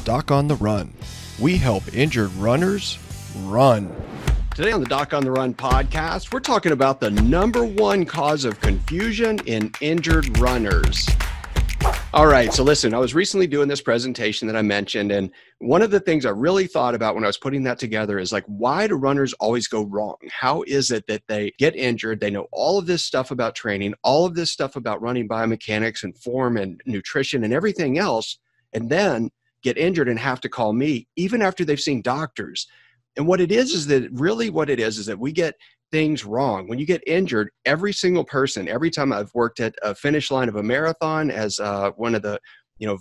Doc on the Run. We help injured runners run. Today on the Doc on the Run podcast, we're talking about the number one cause of confusion in injured runners. All right, so listen, I was recently doing this presentation that I mentioned, and one of the things I really thought about when I was putting that together is like, why do runners always go wrong? How is it that they get injured? They know all of this stuff about training, all of this stuff about running biomechanics and form and nutrition and everything else, and then get injured and have to call me even after they've seen doctors. And what it is that really what it is that we get things wrong. When you get injured, every single person, every time I've worked at a finish line of a marathon as one of the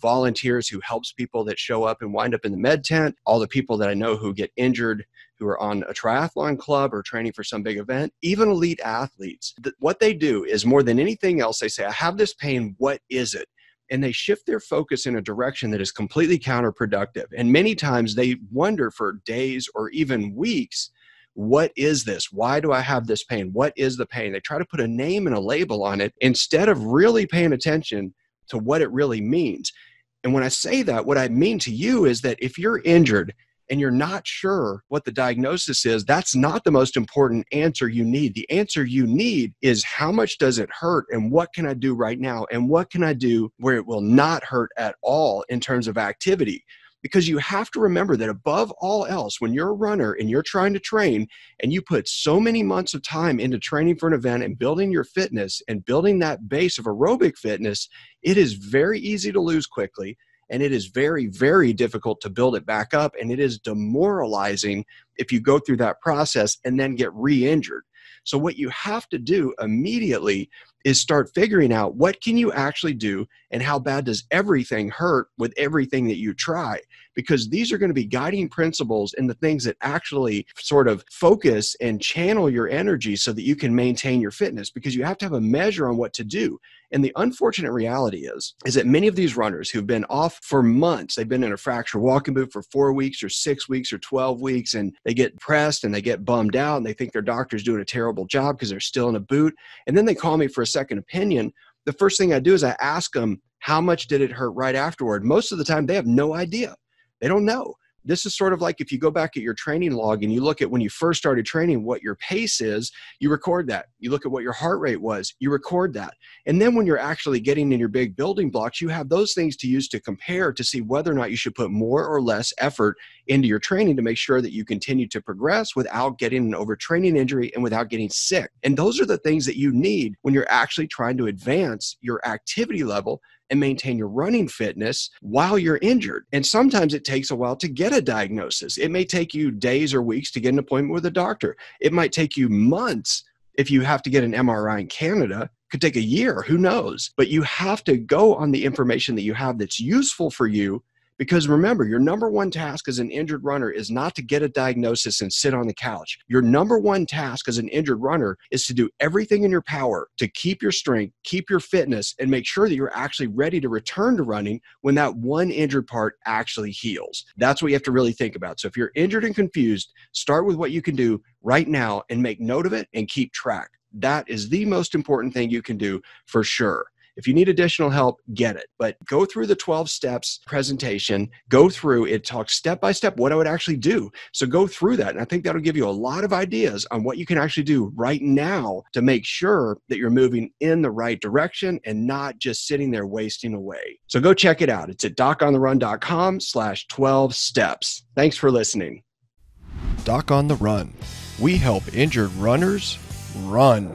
volunteers who helps people that show up and wind up in the med tent, all the people that I know who get injured, who are on a triathlon club or training for some big event, even elite athletes, what they do is more than anything else, they say, I have this pain, what is it? And they shift their focus in a direction that is completely counterproductive. And many times they wonder for days or even weeks, what is this? Why do I have this pain? What is the pain? They try to put a name and a label on it instead of really paying attention to what it really means. And when I say that, what I mean to you is that if you're injured and you're not sure what the diagnosis is, that's not the most important answer you need. The answer you need is how much does it hurt and what can I do right now? And what can I do where it will not hurt at all in terms of activity? Because you have to remember that above all else, when you're a runner and you're trying to train and you put so many months of time into training for an event and building your fitness and building that base of aerobic fitness, it is very easy to lose quickly. And it is very, very difficult to build it back up. And it is demoralizing if you go through that process and then get re-injured. So what you have to do immediately is start figuring out what can you actually do and how bad does everything hurt with everything that you try? Because these are going to be guiding principles and the things that actually sort of focus and channel your energy so that you can maintain your fitness, because you have to have a measure on what to do. And the unfortunate reality is that many of these runners who've been off for months, they've been in a fractured walking boot for 4 weeks or 6 weeks or 12 weeks, and they get pressed and they get bummed out and they think their doctor's doing a terrible job because they're still in a boot. And then they call me for a second opinion. The first thing I do is I ask them, how much did it hurt right afterward? Most of the time, they have no idea. They don't know. This is sort of like if you go back at your training log and you look at when you first started training, what your pace is, you record that. You look at what your heart rate was, you record that. And then when you're actually getting in your big building blocks, you have those things to use to compare to see whether or not you should put more or less effort into your training to make sure that you continue to progress without getting an overtraining injury and without getting sick. And those are the things that you need when you're actually trying to advance your activity level and maintain your running fitness while you're injured. And sometimes it takes a while to get a diagnosis. It may take you days or weeks to get an appointment with a doctor. It might take you months if you have to get an MRI in Canada. It could take a year, who knows? But you have to go on the information that you have that's useful for you. Because remember, your number one task as an injured runner is not to get a diagnosis and sit on the couch. Your number one task as an injured runner is to do everything in your power to keep your strength, keep your fitness, and make sure that you're actually ready to return to running when that one injured part actually heals. That's what you have to really think about. So if you're injured and confused, start with what you can do right now and make note of it and keep track. That is the most important thing you can do for sure. If you need additional help, get it. But go through the 12 steps presentation, go through it, talks step by step what I would actually do. So go through that. And I think that'll give you a lot of ideas on what you can actually do right now to make sure that you're moving in the right direction and not just sitting there wasting away. So go check it out. It's at docontherun.com/12 steps. Thanks for listening. Doc on the Run. We help injured runners run.